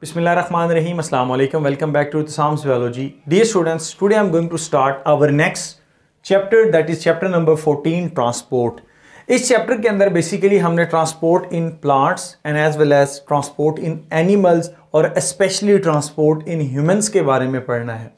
Bismillahirrahmanirrahim. Assalamu alaikum. Welcome back to Sam's Biology. Dear students, today I'm going to start our next chapter, that is chapter number 14, transport. इस chapter के अंदर basically हमने transport in plants and as well as transport in animals और specially transport in humans के बारे में पढ़ना है।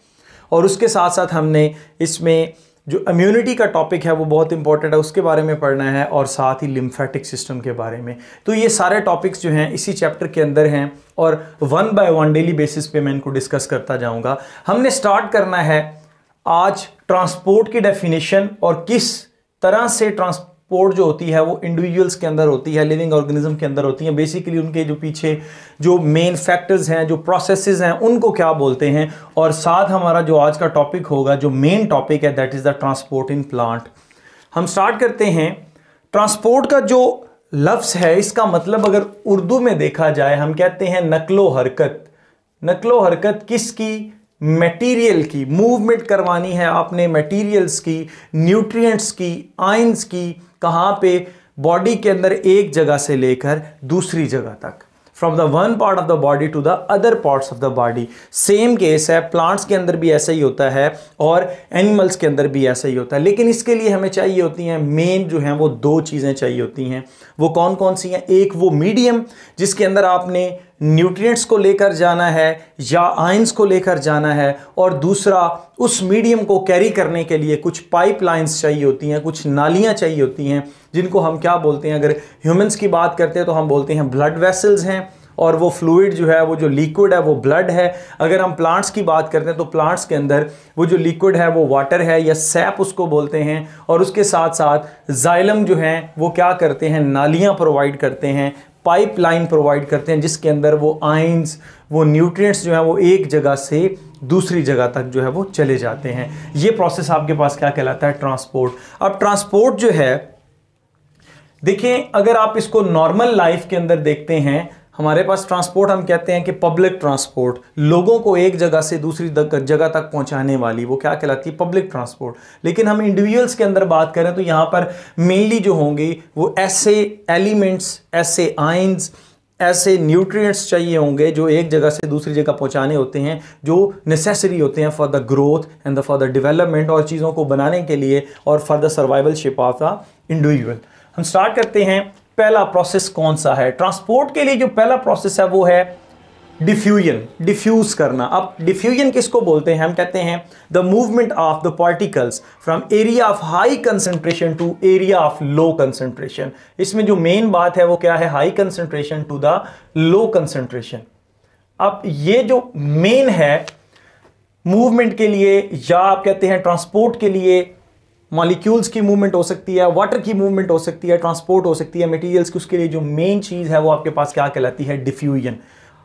और उसके साथ साथ हमने इसमें जो इम्यूनिटी का टॉपिक है वो बहुत इंपॉर्टेंट है, उसके बारे में पढ़ना है और साथ ही लिम्फेटिक सिस्टम के बारे में। तो ये सारे टॉपिक्स जो हैं इसी चैप्टर के अंदर हैं और one by one daily basis पे मैं इनको डिस्कस करता जाऊंगा। हमने स्टार्ट करना है आज ट्रांसपोर्ट की डेफिनेशन और किस तरह से ट्रांसपोर्ट जो होती है वो इंडिविजुअल्स के अंदर होती है, लिविंग ऑर्गेनिज्म के अंदर होती है। बेसिकली उनके जो पीछे जो मेन फैक्टर्स हैं, जो प्रोसेसेस हैं, उनको क्या बोलते हैं। और साथ हमारा जो आज का टॉपिक होगा, जो मेन टॉपिक है, that is the transport in plant. हम स्टार्ट करते हैं। ट्रांसपोर्ट का जो लफ्ज़ है इसका मतलब अगर उर्दू में देखा जाए, हम कहते हैं नकलो हरकत। नकलो हरकत किसकी? मटेरियल की। मूवमेंट करवानी है आपने मटेरियल्स की, न्यूट्रिएंट्स की, आयंस की, कहाँ पे? बॉडी के अंदर एक जगह से लेकर दूसरी जगह तक, from the one part of the body to the other parts of the body. Same case है, प्लांट्स के अंदर भी ऐसा ही होता है और एनिमल्स के अंदर भी ऐसा ही होता है। लेकिन इसके लिए हमें चाहिए होती हैं मेन जो हैं वो दो चीज़ें चाहिए होती हैं। वो कौन कौन सी हैं? एक वो मीडियम जिसके अंदर आपने न्यूट्रिएंट्स को लेकर जाना है या आयंस को लेकर जाना है, और दूसरा उस मीडियम को कैरी करने के लिए कुछ पाइपलाइंस चाहिए होती हैं, कुछ नालियां चाहिए होती हैं, जिनको हम क्या बोलते हैं? अगर ह्यूमंस की बात करते हैं तो हम बोलते हैं ब्लड वेसल्स हैं, और वो फ्लूइड जो है, वो जो लिक्विड है वो ब्लड है। अगर हम प्लांट्स की बात करते हैं तो प्लांट्स के अंदर वो जो लिक्विड है वो वाटर है या सैप उसको बोलते हैं। और उसके साथ साथ जाइलम जो है वो क्या करते हैं? नालियाँ प्रोवाइड करते हैं, पाइपलाइन प्रोवाइड करते हैं, जिसके अंदर वो आयंस, वो न्यूट्रिएंट्स जो है वो एक जगह से दूसरी जगह तक जो है वो चले जाते हैं। ये प्रोसेस आपके पास क्या कहलाता है? ट्रांसपोर्ट। अब ट्रांसपोर्ट जो है, देखिए अगर आप इसको नॉर्मल लाइफ के अंदर देखते हैं, हमारे पास ट्रांसपोर्ट हम कहते हैं कि पब्लिक ट्रांसपोर्ट, लोगों को एक जगह से दूसरी जगह तक पहुंचाने वाली, वो क्या कहलाती है? Public transport. लेकिन हम इंडिविजुअल्स के अंदर बात करें तो यहाँ पर मेनली जो होंगे वो ऐसे एलिमेंट्स, ऐसे आयंस, ऐसे न्यूट्रिएंट्स चाहिए होंगे जो एक जगह से दूसरी जगह पहुंचाने होते हैं, जो नेसेसरी होते हैं for the growth and for the development, और चीज़ों को बनाने के लिए और for the survivalship of the individual. हम स्टार्ट करते हैं। पहला प्रोसेस कौन सा है ट्रांसपोर्ट के लिए? जो पहला प्रोसेस है वो है डिफ्यूजन, डिफ्यूज करना। अब डिफ्यूजन किसको बोलते हैं? हम कहते हैं the movement of the particles from area of high concentration to area of low concentration. इसमें जो मेन बात है वो क्या है? High concentration to the low concentration. अब ये जो मेन है मूवमेंट के लिए, या आप कहते हैं ट्रांसपोर्ट के लिए, मॉलिक्यूल्स की मूवमेंट हो सकती है, वाटर की मूवमेंट हो सकती है, ट्रांसपोर्ट हो सकती है मटेरियल्स की, उसके लिए जो मेन चीज़ है वो आपके पास क्या कहलाती है? डिफ्यूजन।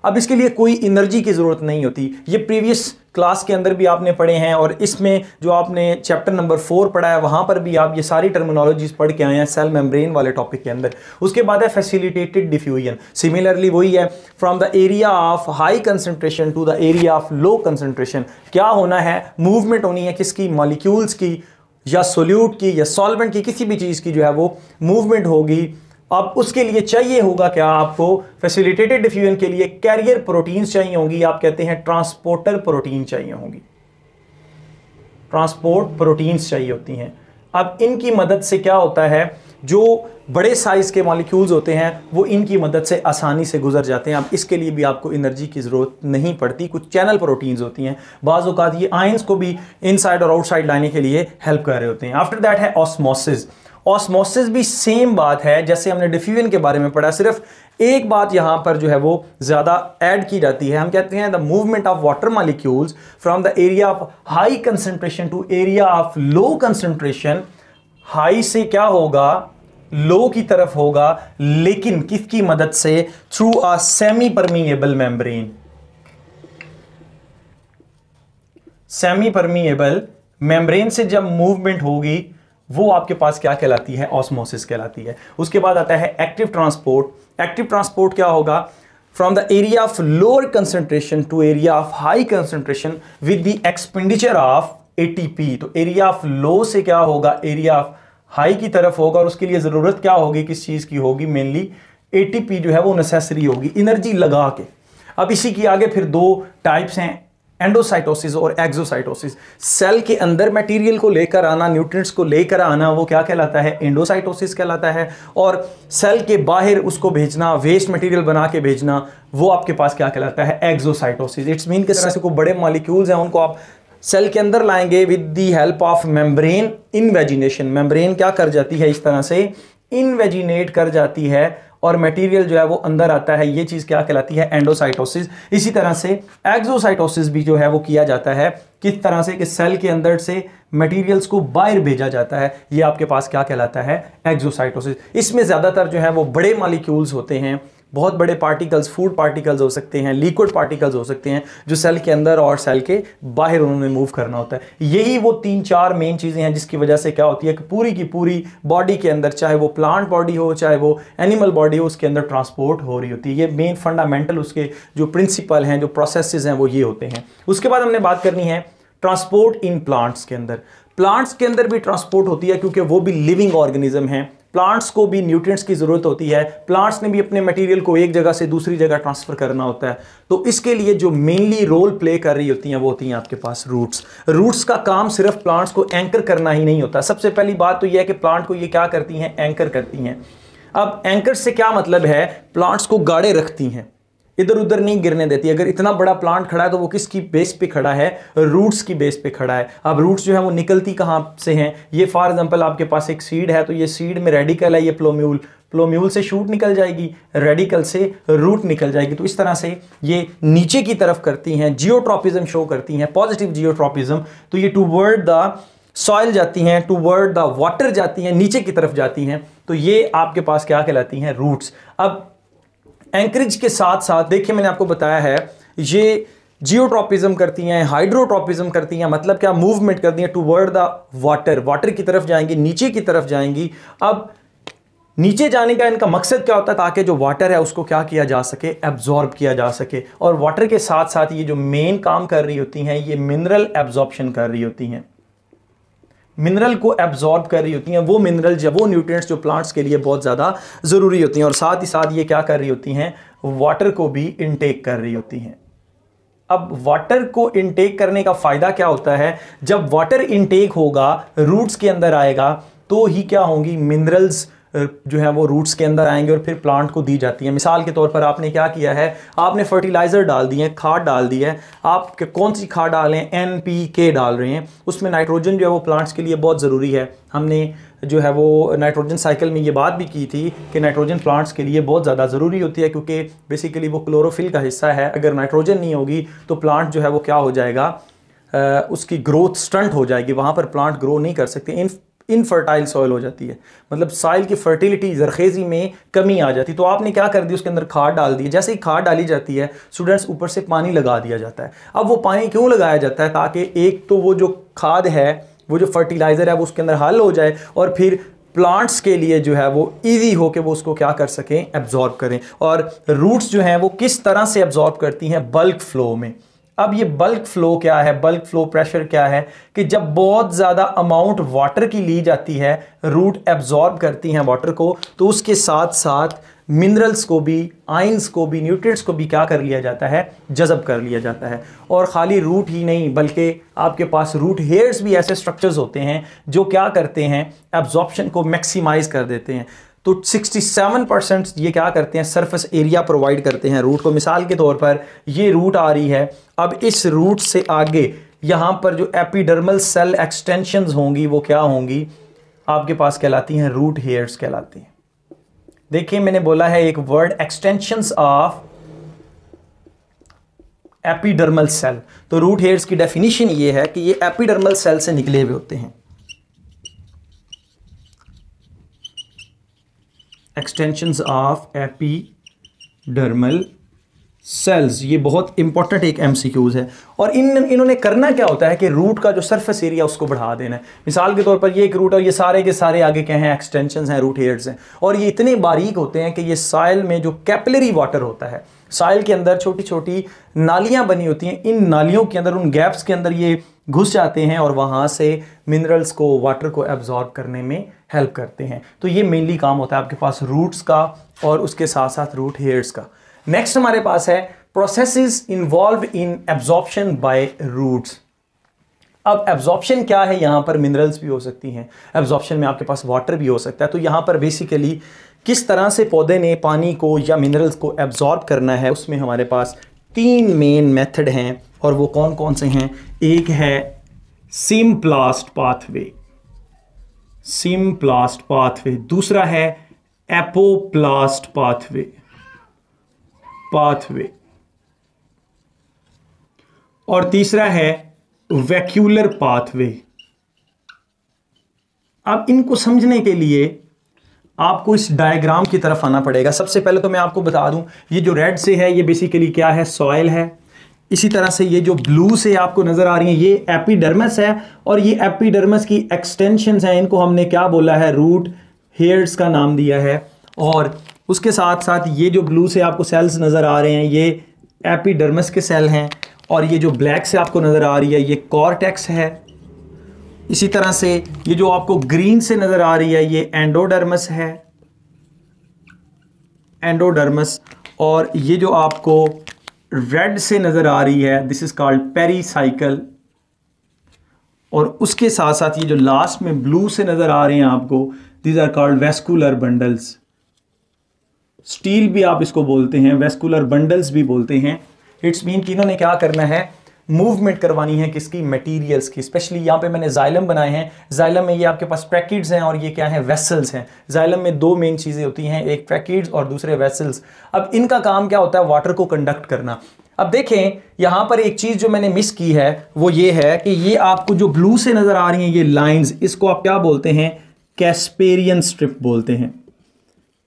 अब इसके लिए कोई एनर्जी की ज़रूरत नहीं होती। ये प्रीवियस क्लास के अंदर भी आपने पढ़े हैं, और इसमें जो आपने चैप्टर नंबर 4 पढ़ा है वहाँ पर भी आप ये सारी टर्मिनोलॉजीज पढ़ के आए हैं सेल मेम्ब्रेन वाले टॉपिक के अंदर। उसके बाद है फैसिलिटेटेड डिफ्यूजन। सिमिलरली वही है, from the area of high concentration to the area of low concentration. क्या होना है? मूवमेंट होनी है किसकी? मॉलिक्यूल्स की, या सोल्यूट की, या सॉल्वेंट की, किसी भी चीज़ की जो है वो मूवमेंट होगी। अब उसके लिए चाहिए होगा क्या आपको? फैसिलिटेटेड डिफ्यूजन के लिए कैरियर प्रोटीन्स चाहिए होंगी, आप कहते हैं ट्रांसपोर्टर प्रोटीन चाहिए होंगी, ट्रांसपोर्ट प्रोटीन्स चाहिए होती हैं। अब इनकी मदद से क्या होता है? जो बड़े साइज के मॉलिक्यूल्स होते हैं वो इनकी मदद से आसानी से गुजर जाते हैं। अब इसके लिए भी आपको एनर्जी की ज़रूरत नहीं पड़ती। कुछ चैनल प्रोटीन्स होती हैं, बाज़ औक़ात ये आयंस को भी इनसाइड और आउटसाइड लाने के लिए हेल्प कर रहे होते हैं। आफ्टर दैट है ऑस्मोसिस। ऑस्मोसिस भी सेम बात है जैसे हमने डिफ्यूजन के बारे में पढ़ा, सिर्फ एक बात यहाँ पर जो है वो ज़्यादा ऐड की जाती है। हम कहते हैं the movement of water molecules from the area of high concentration to area of low concentration. High से क्या होगा? लो की तरफ होगा, लेकिन किसकी मदद से? Through a semi permeable membrane. Semi permeable membrane से जब मूवमेंट होगी वो आपके पास क्या कहलाती है? ऑस्मोसिस कहलाती है। उसके बाद आता है एक्टिव ट्रांसपोर्ट। एक्टिव ट्रांसपोर्ट क्या होगा? From the area of lower concentration to area of high concentration with the expenditure of ATP. तो एरिया ऑफ लो से क्या होगा? एरिया ऑफ हाई की तरफ होगा, और उसके लिए ज़रूरत क्या होगी? किस चीज़ की होगी? मेनली एटीपी जो है वो नेसेसरी होगी, एनर्जी लगा के। अब इसी की आगे फिर दो टाइप्स हैं, एंडोसाइटोसिस और एक्सोसाइटोसिस। सेल के अंदर मटेरियल को लेकर आना, न्यूट्रिएंट्स को लेकर आना, वो क्या कहलाता है, एंडोसाइटोसिस कहलाता है। और सेल के बाहर उसको भेजना, वेस्ट मटेरियल बना के भेजना, वो आपके पास क्या कहलाता है, एक्सोसाइटोसिस। इट्स मीन कि जैसे कोई बड़े मॉलिक्यूल्स हैं उनको आप सेल के अंदर लाएंगे with the help of membrane invagination. Membrane क्या कर जाती है, इस तरह से इनवेजिनेट कर जाती है और मटेरियल जो है वो अंदर आता है, ये चीज़ क्या कहलाती है, एंडोसाइटोसिस। इसी तरह से एक्सोसाइटोसिस भी जो है वो किया जाता है, किस तरह से कि सेल के अंदर से मटेरियल्स को बाहर भेजा जाता है, ये आपके पास क्या कहलाता है, एक्सोसाइटोसिस। इसमें ज़्यादातर जो है वो बड़े मॉलिक्यूल्स होते हैं, बहुत बड़े पार्टिकल्स, फूड पार्टिकल्स हो सकते हैं, लिक्विड पार्टिकल्स हो सकते हैं, जो सेल के अंदर और सेल के बाहर उन्होंने मूव करना होता है। यही वो 3-4 मेन चीज़ें हैं जिसकी वजह से क्या होती है कि पूरी की पूरी बॉडी के अंदर, चाहे वो प्लांट बॉडी हो चाहे वो एनिमल बॉडी हो, उसके अंदर ट्रांसपोर्ट हो रही होती है। ये मेन फंडामेंटल उसके जो प्रिंसिपल हैं, जो प्रोसेसेस हैं, वो ये होते हैं। उसके बाद हमने बात करनी है ट्रांसपोर्ट इन प्लांट्स के अंदर। प्लांट्स के अंदर भी ट्रांसपोर्ट होती है क्योंकि वो भी लिविंग ऑर्गेनिज्म हैं, प्लांट्स को भी न्यूट्रिएंट्स की ज़रूरत होती है, प्लांट्स ने भी अपने मटेरियल को एक जगह से दूसरी जगह ट्रांसफ़र करना होता है। तो इसके लिए जो मेनली रोल प्ले कर रही होती हैं वो होती हैं आपके पास रूट्स। रूट्स का काम सिर्फ प्लांट्स को एंकर करना ही नहीं होता। सबसे पहली बात तो यह है कि प्लांट को ये क्या करती हैं, एंकर करती हैं। अब एंकर से क्या मतलब है, प्लांट्स को गाड़े रखती हैं, इधर उधर नहीं गिरने देती। अगर इतना बड़ा प्लांट खड़ा है तो वो किसकी बेस पे खड़ा है, रूट्स की बेस पे खड़ा है। अब रूट्स जो है वो निकलती कहाँ से हैं, ये फॉर एग्जांपल आपके पास एक सीड है, तो ये सीड में रेडिकल है, ये प्लोम्यूल, प्लोम्यूल से शूट निकल जाएगी, रेडिकल से रूट निकल जाएगी। तो इस तरह से ये नीचे की तरफ करती हैं, जियोट्रॉपिज्म शो करती हैं, पॉजिटिव जियोट्रॉपिज्म। तो ये टूवर्ड द सॉइल जाती हैं, टूवर्ड द वाटर जाती हैं, नीचे की तरफ जाती हैं। तो ये आपके पास क्या कहलाती हैं, रूट्स। अब एंकरेज के साथ साथ देखिए मैंने आपको बताया है ये जियोट्रॉपिज्म करती हैं, हाइड्रोट्रॉपिज्म करती हैं, मतलब क्या, मूवमेंट करती हैं टूवर्ड द वाटर, वाटर की तरफ जाएंगी, नीचे की तरफ जाएंगी। अब नीचे जाने का इनका मकसद क्या होता है, ताकि जो वाटर है उसको क्या किया जा सके, एब्जॉर्ब किया जा सके। और वाटर के साथ साथ ये जो मेन काम कर रही होती हैं, ये मिनरल एब्जॉर्प्शन कर रही होती हैं, मिनरल को एब्जॉर्ब कर रही होती हैं, वो मिनरल जो, वो न्यूट्रिएंट्स जो प्लांट्स के लिए बहुत ज़्यादा ज़रूरी होती हैं। और साथ ही साथ ये क्या कर रही होती हैं, वाटर को भी इनटेक कर रही होती हैं। अब वाटर को इनटेक करने का फ़ायदा क्या होता है, जब वाटर इनटेक होगा, रूट्स के अंदर आएगा, तो ही क्या होंगी, मिनरल्स जो है वो रूट्स के अंदर आएंगे और फिर प्लांट को दी जाती है। मिसाल के तौर पर आपने क्या किया है, आपने फर्टिलाइज़र डाल दिए, खाद डाल दी है, आप कौन सी खाद डाल रहे हैं, NPK डाल रहे हैं, उसमें नाइट्रोजन जो है वो प्लांट्स के लिए बहुत ज़रूरी है। हमने जो है वो नाइट्रोजन साइकिल में ये बात भी की थी कि नाइट्रोजन प्लांट्स के लिए बहुत ज़्यादा ज़रूरी होती है, क्योंकि बेसिकली वो क्लोरोफिल का हिस्सा है। अगर नाइट्रोजन नहीं होगी तो प्लांट जो है वो क्या हो जाएगा, उसकी ग्रोथ स्टंट हो जाएगी, वहाँ पर प्लांट ग्रो नहीं कर सकते, इनफर्टाइल सॉइल हो जाती है, मतलब सॉइल की फर्टिलिटी, जरखेज़ी में कमी आ जाती। तो आपने क्या कर दिया, उसके अंदर खाद डाल दी। जैसे ही खाद डाली जाती है स्टूडेंट्स, ऊपर से पानी लगा दिया जाता है। अब वो पानी क्यों लगाया जाता है, ताकि एक तो वो जो खाद है, वो जो फर्टिलाइज़र है वो उसके अंदर हल हो जाए, और फिर प्लांट्स के लिए जो है वो ईजी हो के वो उसको क्या कर सकें, एब्जॉर्ब करें। और रूट्स जो हैं वो किस तरह से एब्जॉर्ब करती हैं, बल्क फ्लो में। अब ये बल्क फ्लो क्या है, बल्क फ्लो प्रेशर क्या है, कि जब बहुत ज़्यादा अमाउंट वाटर की ली जाती है, रूट एब्जॉर्ब करती हैं वाटर को, तो उसके साथ साथ मिनरल्स को भी, आयंस को भी, न्यूट्रिएंट्स को भी क्या कर लिया जाता है, जज़ब कर लिया जाता है। और खाली रूट ही नहीं, बल्कि आपके पास रूट हेयर्स भी ऐसे स्ट्रक्चर्स होते हैं जो क्या करते हैं, एब्जॉर्प्शन को मैक्सिमाइज कर देते हैं। तो 67% ये क्या करते हैं, सरफेस एरिया प्रोवाइड करते हैं रूट को। मिसाल के तौर पर ये रूट आ रही है, अब इस रूट से आगे यहाँ पर जो एपिडर्मल सेल एक्सटेंशंस होंगी वो क्या होंगी, आपके पास कहलाती हैं रूट हेयर्स कहलाती हैं। देखिए मैंने बोला है एक word, extensions of epidermal cell. तो रूट हेयर्स की डेफिनेशन ये है कि ये एपिडर्मल सेल से निकले हुए होते हैं, एक्सटेंशंस ऑफ एपिडर्मल सेल्स। ये बहुत इंपॉर्टेंट एक MCQs है। और इन्होंने करना क्या होता है कि रूट का जो सरफेस एरिया उसको बढ़ा देना है। मिसाल के तौर पर ये एक रूट, और ये सारे के सारे आगे क्या हैं, एक्सटेंशंस हैं, रूट हेयर्स हैं। और ये इतने बारीक होते हैं कि ये सॉइल में जो कैपिलरी वाटर होता है, सॉइल के अंदर छोटी छोटी नालियां बनी होती हैं, इन नालियों के अंदर, उन गैप्स के अंदर ये घुस जाते हैं और वहाँ से मिनरल्स को, वाटर को एब्जॉर्ब करने में हेल्प करते हैं। तो ये मेनली काम होता है आपके पास रूट्स का और उसके साथ साथ रूट हेयर्स का। नेक्स्ट हमारे पास है processes involve in absorption by roots. अब एब्जॉर्प्शन क्या है, यहां पर मिनरल्स भी हो सकती हैं, एब्जॉर्प्शन में आपके पास वाटर भी हो सकता है। तो यहां पर बेसिकली किस तरह से पौधे ने पानी को या मिनरल्स को एब्जॉर्ब करना है, उसमें हमारे पास 3 मेन मेथड हैं, और वो कौन कौन से हैं। एक है सिम्प्लास्ट पाथवे, दूसरा है एपोप्लास्ट पाथवे, और तीसरा है वैक्यूलर पाथवे। अब इनको समझने के लिए आपको इस डायग्राम की तरफ आना पड़ेगा। सबसे पहले तो मैं आपको बता दूं, ये जो रेड से है ये बेसिकली क्या है, सॉइल है। इसी तरह से ये जो ब्लू से आपको नजर आ रही है ये एपिडर्मस है, और ये एपिडर्मस की एक्सटेंशंस हैं, इनको हमने क्या बोला है, रूट हेयर्स का नाम दिया है। और उसके साथ साथ ये जो ब्लू से आपको सेल्स नजर आ रहे हैं ये एपिडर्मस के सेल हैं, और ये जो ब्लैक से आपको नजर आ रही है ये कॉर्टेक्स है। इसी तरह से ये जो आपको ग्रीन से नजर आ रही है ये एंडोडर्मस है, एंडोडर्मस। और ये जो आपको रेड से नजर आ रही है दिस इज कॉल्ड पेरीसाइकल। और उसके साथ साथ ये जो लास्ट में ब्लू से नजर आ रहे हैं आपको, these are called vascular bundles. Stele भी आप इसको बोलते हैं, वेस्कुलर बंडल्स भी बोलते हैं। इट्स मीन कि इन्होंने क्या करना है, मूवमेंट करवानी है किसकी, मटेरियल्स की। स्पेशली यहाँ पे मैंने जाइलम बनाए हैं। जाइलम में ये आपके पास ट्रैकिड्स हैं और ये क्या है, वेसल्स हैं। जाइलम में 2 मेन चीजें होती हैं, एक ट्रैकिड्स और दूसरे वेसल्स। अब इनका काम क्या होता है, वाटर को कंडक्ट करना। अब देखें यहां पर एक चीज जो मैंने मिस की है वो ये है कि ये आपको जो ब्लू से नजर आ रही हैं ये लाइंस, इसको आप क्या बोलते हैं, कैस्पेरियन स्ट्रिप बोलते हैं।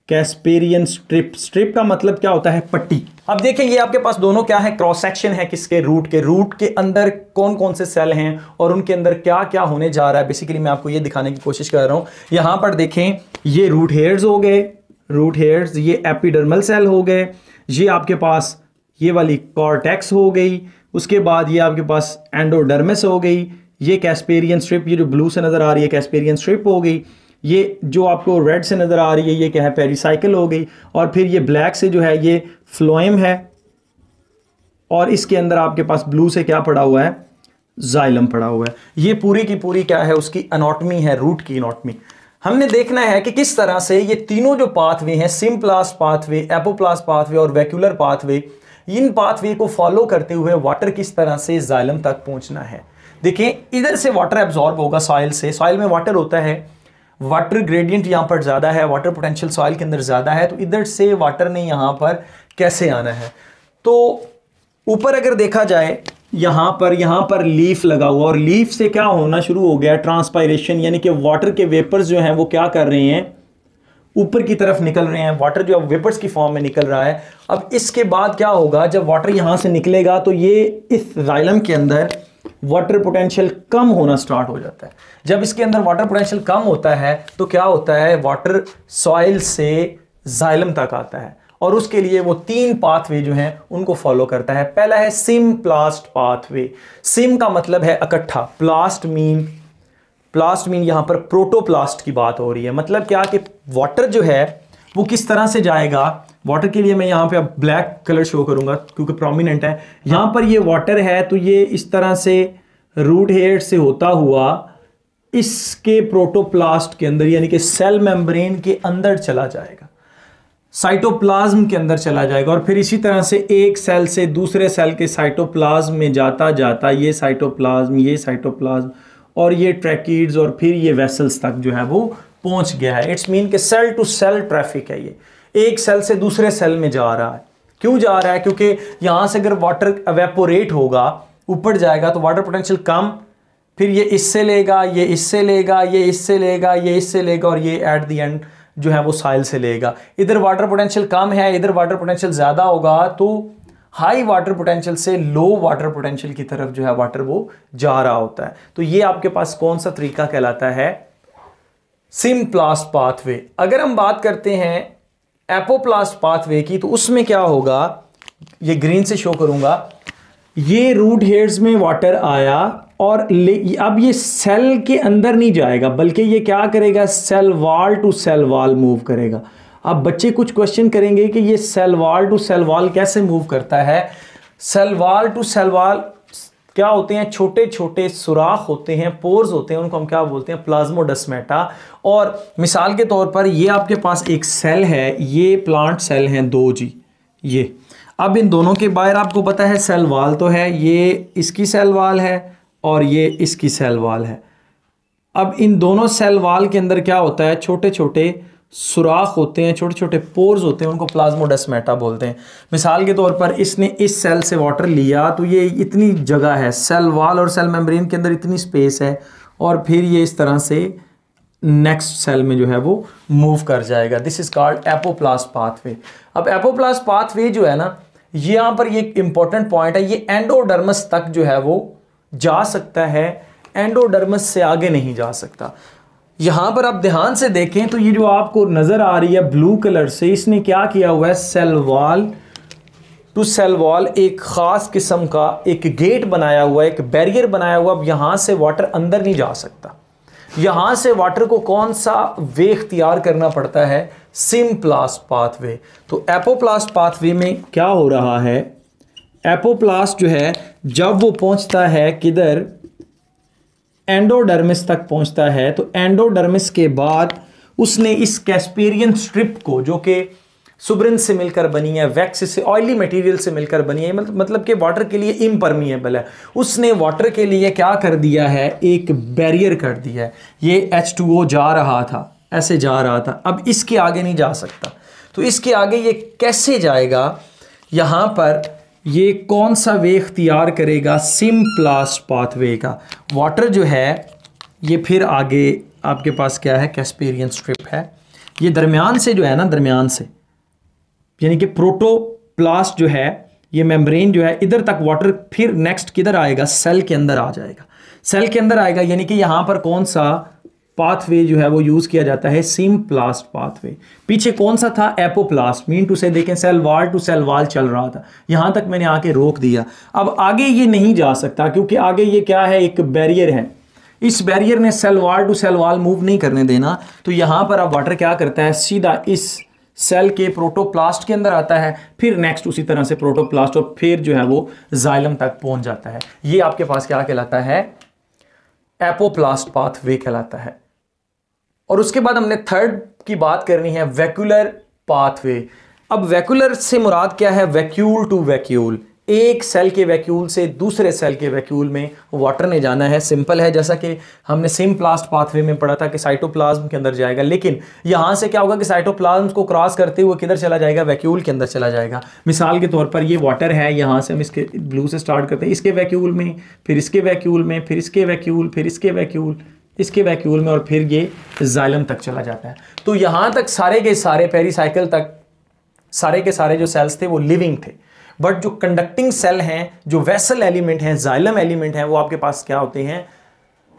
कैस्पेरियन स्ट्रिप, स्ट्रिप का मतलब क्या होता है, पट्टी। अब देखें ये आपके पास दोनों क्या है, क्रॉस सेक्शन है किसके, रूट के। रूट के अंदर कौन कौन से सेल हैं और उनके अंदर क्या क्या होने जा रहा है, बेसिकली मैं आपको ये दिखाने की कोशिश कर रहा हूं। यहां पर देखें ये रूट हेयर्स हो गए, रूट हेयर्स, ये एपिडर्मल सेल हो गए, ये आपके पास ये वाली कॉर्टेक्स हो गई, उसके बाद ये आपके पास एंडोडर्मिस हो गई, ये कैस्पेरियन स्ट्रिप, ये जो ब्लू से नजर आ रही है कैस्पेरियन स्ट्रिप हो गई, ये जो आपको रेड से नजर आ रही है ये क्या है, पेरिसाइकिल हो गई, और फिर ये ब्लैक से जो है ये फ्लोएम है, और इसके अंदर आपके पास ब्लू से क्या पड़ा हुआ है, जाइलम पड़ा हुआ है। ये पूरी की पूरी क्या है, उसकी एनाटॉमी है, रूट की एनाटॉमी। हमने देखना है कि किस तरह से ये तीनों जो पाथवे हैं, सिम्प्लास्ट पाथवे, एपोप्लास्ट पाथवे और वैक्यूलर पाथवे, इन पाथवे को फॉलो करते हुए वाटर किस तरह से जाइलम तक पहुंचना है। देखिए इधर से वाटर एब्जॉर्ब होगा सॉइल से, सॉइल में वाटर होता है, वाटर ग्रेडियंट यहां पर ज्यादा है, वाटर पोटेंशियल सॉइल के अंदर ज्यादा है, तो इधर से वाटर ने यहां पर कैसे आना है। तो ऊपर अगर देखा जाए यहां पर लीफ लगा हुआ, और लीफ से क्या होना शुरू हो गया, ट्रांसपायरेशन, यानी कि वाटर के वेपर्स जो हैं वो क्या कर रहे हैं, ऊपर की तरफ निकल रहे हैं, वाटर जो वेपर्स की फॉर्म में निकल रहा है। अब इसके बाद क्या होगा, जब वाटर यहां से निकलेगा तो ये इस जाइलम के अंदर वाटर पोटेंशियल कम होना स्टार्ट हो जाता है। जब इसके अंदर वाटर पोटेंशियल कम होता है तो क्या होता है, वाटर सॉइल से जाइलम तक आता है, और उसके लिए वो 3 पाथवे जो हैं उनको फॉलो करता है। पहला है सिम्प्लास्ट पाथवे। सिम का मतलब है इकट्ठा, प्लास्ट मीन यहां पर प्रोटोप्लास्ट की बात हो रही है। मतलब क्या कि वाटर जो है वो किस तरह से जाएगा, वाटर के लिए मैं यहां पे अब ब्लैक कलर शो करूंगा क्योंकि प्रोमिनेंट है। यहां पर ये वाटर है तो ये इस तरह से रूट हेयर से होता हुआ इसके प्रोटोप्लास्ट के अंदर, यानी कि सेल मेम्ब्रेन के अंदर चला जाएगा, साइटोप्लाज्म के अंदर चला जाएगा, और फिर इसी तरह से एक सेल से दूसरे सेल के साइटोप्लाज्म में जाता जाता ये साइटोप्लाज्म और ये ट्रैकिड्स और फिर ये वेसल्स तक जो है वो पहुंच गया है। इट्स मीन कि सेल टू सेल ट्रैफिक है, ये एक सेल से दूसरे सेल में जा रहा है। क्यों जा रहा है, क्योंकि यहां से अगर वाटर एवेपोरेट होगा, ऊपर जाएगा तो वाटर पोटेंशियल कम, फिर ये इससे लेगा, ये इससे लेगा, ये इससे लेगा, ये इससे लेगा, और ये एट द एंड जो है वो साइल से लेगा। इधर वाटर पोटेंशियल कम है, इधर वाटर पोटेंशियल ज्यादा होगा, तो हाई वाटर पोटेंशियल से लो वाटर पोटेंशियल की तरफ जो है वाटर वो जा रहा होता है। तो ये आपके पास कौन सा तरीका कहलाता है, सिम्प्लास्ट पाथवे। अगर हम बात करते हैं एपोप्लास्ट पाथवे की, तो उसमें क्या होगा, ये ग्रीन से शो करूंगा, ये रूट हेयर्स में वाटर आया और अब ये सेल के अंदर नहीं जाएगा, बल्कि ये क्या करेगा, cell wall to cell wall move करेगा। अब बच्चे कुछ क्वेश्चन करेंगे कि ये cell wall to cell wall कैसे मूव करता है। Cell wall to cell wall क्या होते हैं, छोटे छोटे सुराख होते हैं, पोर्स होते हैं, उनको हम क्या बोलते हैं, प्लाज्मोडेस्माटा। और मिसाल के तौर पर ये आपके पास एक सेल है, ये प्लांट सेल हैं 2 जी, ये अब इन दोनों के बाहर आपको पता है सेल वॉल तो है, ये इसकी सेल वॉल है और ये इसकी सेल वॉल है। अब इन दोनों सेल वॉल के अंदर क्या होता है, छोटे छोटे सुराख होते हैं, छोटे छोटे पोर्स होते हैं, उनको प्लाज्मोडेस्माटा बोलते हैं। मिसाल के तौर पर इसने इस सेल से वाटर लिया तो ये इतनी जगह है, सेल वॉल और सेल मेम्ब्रेन के अंदर इतनी स्पेस है, और फिर ये इस तरह से नेक्स्ट सेल में जो है वो मूव कर जाएगा। This is called apoplast pathway. अब एपोप्लास्ट पाथवे जो है ना, यहाँ पर ये इंपॉर्टेंट पॉइंट है, ये एंडोडर्मिस तक जो है वो जा सकता है, एंडोडर्मिस से आगे नहीं जा सकता। यहां पर आप ध्यान से देखें तो ये जो आपको नजर आ रही है ब्लू कलर से, इसने क्या किया हुआ है, cell wall to cell wall एक खास किस्म का एक गेट बनाया हुआ है, एक बैरियर बनाया हुआ। अब यहां से वाटर अंदर नहीं जा सकता, यहां से वाटर को कौन सा वे इख्तियार करना पड़ता है, सिम्प्लास्ट पाथवे। तो एपोप्लास्ट पाथवे में क्या हो रहा है, एपोप्लास्ट जो है जब वो पहुंचता है किधर, एंडोडर्मिस तक पहुंचता है, तो एंडोडर्मिस के बाद उसने इस कैस्पेरियन स्ट्रिप को, जो कि सुब्रिन से मिलकर बनी है, वैक्स से, ऑयली मटेरियल से मिलकर बनी है, मतलब कि वाटर के लिए इम्परमिएबल है, उसने वाटर के लिए क्या कर दिया है, एक बैरियर कर दिया है। ये H2O जा रहा था, ऐसे जा रहा था, अब इसके आगे नहीं जा सकता। तो इसके आगे ये कैसे जाएगा, यहां पर ये कौन सा वे इख्तियार करेगा, सिम्प्लास्ट पाथवे का। वाटर जो है ये फिर आगे आपके पास क्या है, कैस्पेरियन स्ट्रिप है, ये दरमियान से जो है ना, दरमियान से यानी कि प्रोटोप्लास्ट जो है, ये मेम्ब्रेन जो है, इधर तक वाटर फिर नेक्स्ट किधर आएगा, सेल के अंदर आ जाएगा, सेल के अंदर आएगा। यानी कि यहां पर कौन सा पाथवे जो है वो यूज किया जाता है, सिम्प्लास्ट पाथवे। पीछे कौन सा था, एपोप्लास्ट। मीन टू से देखें cell wall to cell wall चल रहा था, यहां तक मैंने आके रोक दिया। अब आगे ये नहीं जा सकता क्योंकि आगे ये क्या है, एक बैरियर है, इस बैरियर ने cell wall to cell wall move नहीं करने देना। तो यहां पर अब वाटर क्या करता है, सीधा इस सेल के प्रोटोप्लास्ट के अंदर आता है, फिर नेक्स्ट उसी तरह से प्रोटोप्लास्ट, और फिर जो है वो जाइलम तक पहुंच जाता है। ये आपके पास क्या कहलाता है, एपोप्लास्ट पाथवे कहलाता है। और उसके बाद हमने थर्ड की बात करनी है, वैक्यूलर पाथवे। अब वैक्यूलर से मुराद क्या है, वैक्यूल टू वैक्यूल, एक सेल के वैक्यूल से दूसरे सेल के वैक्यूल में वाटर ने जाना है। सिंपल है, जैसा कि हमने सिम्प्लास्ट पाथवे में पढ़ा था कि साइटोप्लाज्म के अंदर जाएगा, लेकिन यहां से क्या होगा कि साइटोप्लाज्म को क्रॉस करते हुए किधर चला जाएगा, वैक्यूल के अंदर चला जाएगा। मिसाल के तौर पर ये वाटर है, यहां से हम इसके ब्लू से स्टार्ट करते हैं, इसके वैक्यूल में, फिर इसके वैक्यूल में, फिर इसके वैक्यूल, फिर इसके वैक्यूल, इसके वैक्यूल में, और फिर ये जाइलम तक चला जाता है। तो यहां तक सारे के सारे पेरीसाइकिल तक सारे के सारे जो सेल्स थे वो लिविंग थे, बट जो कंडक्टिंग सेल हैं, जो वेसल एलिमेंट हैं, जाइलम एलिमेंट हैं, वो आपके पास क्या होते हैं,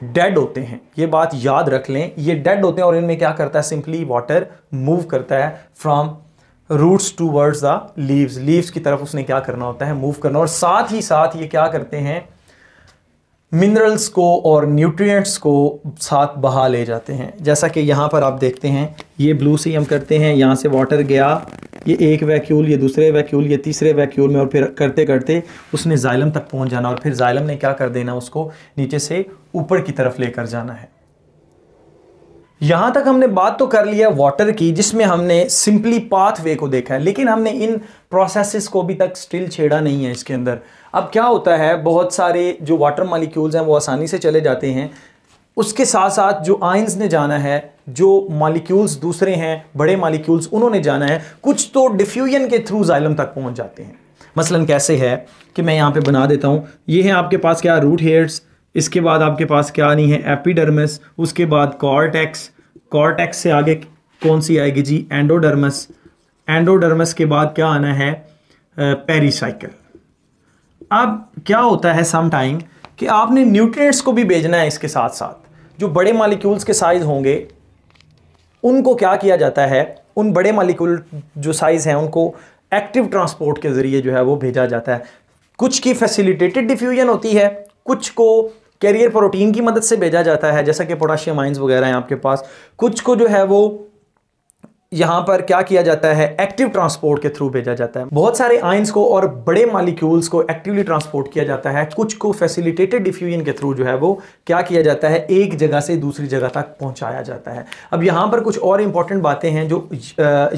डेड होते हैं। ये बात याद रख लें, ये डेड होते हैं, और इनमें क्या करता है, सिंपली वाटर मूव करता है from roots towards the leaves, leaves की तरफ उसने क्या करना होता है, मूव करना। और साथ ही साथ ये क्या करते हैं, मिनरल्स को और न्यूट्रिएंट्स को साथ बहा ले जाते हैं। जैसा कि यहाँ पर आप देखते हैं, ये ब्लू से हम करते हैं, यहाँ से वाटर गया, ये एक वैक्यूल, ये दूसरे वैक्यूल, ये तीसरे वैक्यूल में, और फिर करते करते उसने जाइलम तक पहुँच जाना, और फिर जाइलम ने क्या कर देना, उसको नीचे से ऊपर की तरफ लेकर जाना है। यहां तक हमने बात तो कर लिया वाटर की, जिसमें हमने सिंपली पाथवे को देखा है, लेकिन हमने इन प्रोसेसेस को अभी तक स्टिल छेड़ा नहीं है इसके अंदर। अब क्या होता है, बहुत सारे जो वाटर मॉलिक्यूल्स हैं वो आसानी से चले जाते हैं, उसके साथ साथ जो आयंस ने जाना है, जो मॉलिक्यूल्स दूसरे हैं, बड़े मॉलिक्यूल्स, उन्होंने जाना है, कुछ तो डिफ्यूजन के थ्रू जाइलम तक पहुंच जाते हैं। मसलन कैसे है कि मैं यहाँ पे बना देता हूँ, ये है आपके पास क्या, रूट हेयर्स, इसके बाद आपके पास क्या नहीं है, एपिडर्मिस, उसके बाद कॉर्टेक्स, कॉर्टेक्स से आगे कौन सी आएगी जी, एंडोडर्मिस, एंडोडर्मिस के बाद क्या आना है, पेरीसाइकिल। अब क्या होता है सम टाइम कि आपने न्यूट्रिएंट्स को भी भेजना है इसके साथ साथ, जो बड़े मॉलिक्यूल्स के साइज होंगे उनको क्या किया जाता है, उन बड़े मॉलिक्यूल जो साइज हैं उनको एक्टिव ट्रांसपोर्ट के जरिए जो है वो भेजा जाता है। कुछ की फैसिलिटेटेड डिफ्यूजन होती है, कुछ को कैरियर प्रोटीन की मदद से भेजा जाता है, जैसा कि पोटाशियम आयंस वगैरह हैं आपके पास, कुछ को जो है वो यहाँ पर क्या किया जाता है, एक्टिव ट्रांसपोर्ट के थ्रू भेजा जाता है। बहुत सारे आयंस को और बड़े मॉलिक्यूल्स को एक्टिवली ट्रांसपोर्ट किया जाता है, कुछ को फैसिलिटेटेड डिफ्यूजन के थ्रू जो है वो क्या किया जाता है, एक जगह से दूसरी जगह तक पहुंचाया जाता है। अब यहाँ पर कुछ और इंपॉर्टेंट बातें हैं जो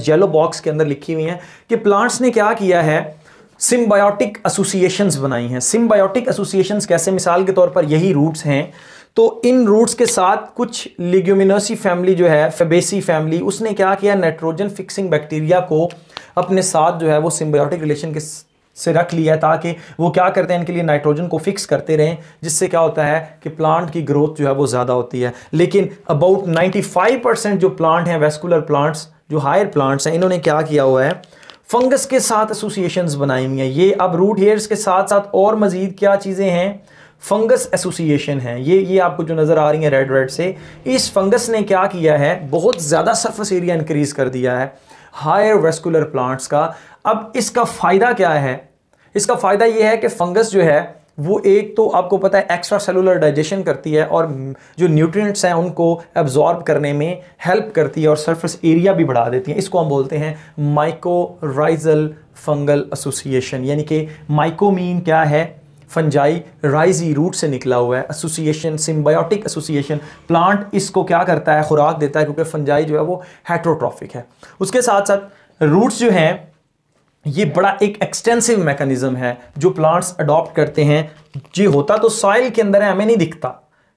येलो बॉक्स के अंदर लिखी हुई हैं कि प्लांट्स ने क्या किया है, सिम्बायोटिक एसोसिएशंस बनाई हैं। सिम्बायोटिक एसोसिएशंस कैसे, मिसाल के तौर पर यही रूट्स हैं, तो इन रूट्स के साथ कुछ लिग्यूमिनोसी फैमिली जो है, फेबेसी फैमिली, उसने क्या किया, नाइट्रोजन फिक्सिंग बैक्टीरिया को अपने साथ जो है वो सिम्बायोटिक रिलेशन के से रख लिया है, ताकि वो क्या करते हैं, इनके लिए नाइट्रोजन को फिक्स करते रहें, जिससे क्या होता है कि प्लांट की ग्रोथ जो है वो ज़्यादा होती है। लेकिन अबाउट 95% जो प्लांट हैं, वेस्कुलर प्लांट्स, जो हायर प्लांट्स हैं, इन्होंने क्या किया हुआ है, फंगस के साथ एसोसिएशंस बनाई हुई हैं। ये अब रूट हेयर्स के साथ साथ और मजीद क्या चीज़ें हैं, फंगस एसोसिएशन है। ये आपको जो नज़र आ रही है रेड से, इस फंगस ने क्या किया है, बहुत ज़्यादा सरफेस एरिया इंक्रीज कर दिया है हायर वेस्कुलर प्लांट्स का। अब इसका फ़ायदा क्या है, इसका फ़ायदा ये है कि फंगस जो है वो एक तो आपको पता है एक्स्ट्रा सेलुलर डाइजेशन करती है और जो न्यूट्रिएंट्स हैं उनको एब्जॉर्ब करने में हेल्प करती है और सरफेस एरिया भी बढ़ा देती है। इसको हम बोलते हैं माइकोराइजल फंगल एसोसिएशन, यानी कि माइको मीन क्या है, फंजाई, राइजी रूट से निकला हुआ है, एसोसिएशन सिम्बायोटिक एसोसिएशन, प्लांट इसको क्या करता है, खुराक देता है, क्योंकि फंजाई जो है वो हेट्रोट्रॉफिक है। उसके साथ साथ रूट्स जो हैं ये बड़ा एक एक्सटेंसिव मैकेनिज्म है जो प्लांट्स अडॉप्ट करते हैं। ये होता तो सॉइल के अंदर है, हमें नहीं दिखता,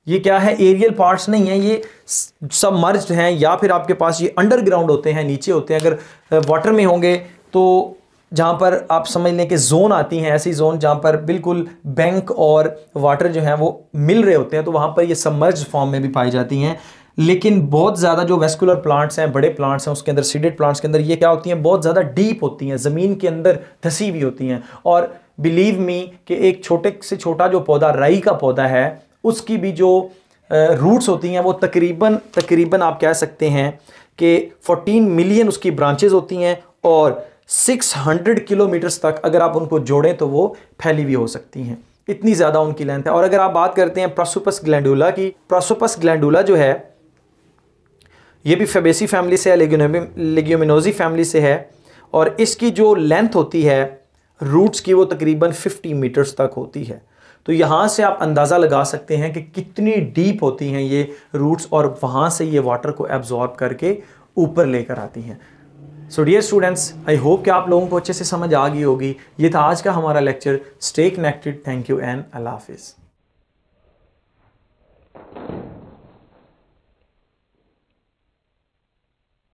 ये क्या है, एरियल पार्ट्स नहीं है, ये सबमर्ज्ड हैं, या फिर आपके पास ये अंडरग्राउंड होते हैं, नीचे होते हैं। अगर वाटर में होंगे तो जहाँ पर आप समझ लें कि जोन आती हैं, ऐसी जोन जहाँ पर बिल्कुल बैंक और वाटर जो है वो मिल रहे होते हैं, तो वहाँ पर ये सबमर्ज्ड फॉर्म में भी पाई जाती हैं। लेकिन बहुत ज़्यादा जो वेस्कुलर प्लांट्स हैं, बड़े प्लांट्स हैं, उसके अंदर सीडेड प्लांट्स के अंदर ये क्या होती हैं, बहुत ज़्यादा डीप होती हैं, ज़मीन के अंदर धसी हुई होती हैं। और बिलीव मी कि एक छोटे से छोटा जो पौधा, राई का पौधा है, उसकी भी जो रूट्स होती हैं वो तकरीबन आप कह सकते हैं कि 14 मिलियन उसकी ब्रांचेज होती हैं और 600 किलोमीटर्स तक अगर आप उनको जोड़ें तो वो फैली हुई हो सकती हैं, इतनी ज़्यादा उनकी लेंथ है। और अगर आप बात करते हैं प्रोसोपस ग्लैंडुला की, प्रोसोपस ग्लैंडुला जो है ये भी फेबेसी फैमिली से है, लेग्यूमिनोजी फैमिली से है, और इसकी जो लेंथ होती है रूट्स की वो तकरीबन 50 मीटर्स तक होती है। तो यहाँ से आप अंदाज़ा लगा सकते हैं कि कितनी डीप होती हैं ये रूट्स, और वहाँ से ये वाटर को एब्जॉर्ब करके ऊपर लेकर आती हैं। So dear students, I hope कि आप लोगों को अच्छे से समझ आ गई होगी। ये था आज का हमारा lecture. Stay connected, thank you and अल्लाह हाफिज़।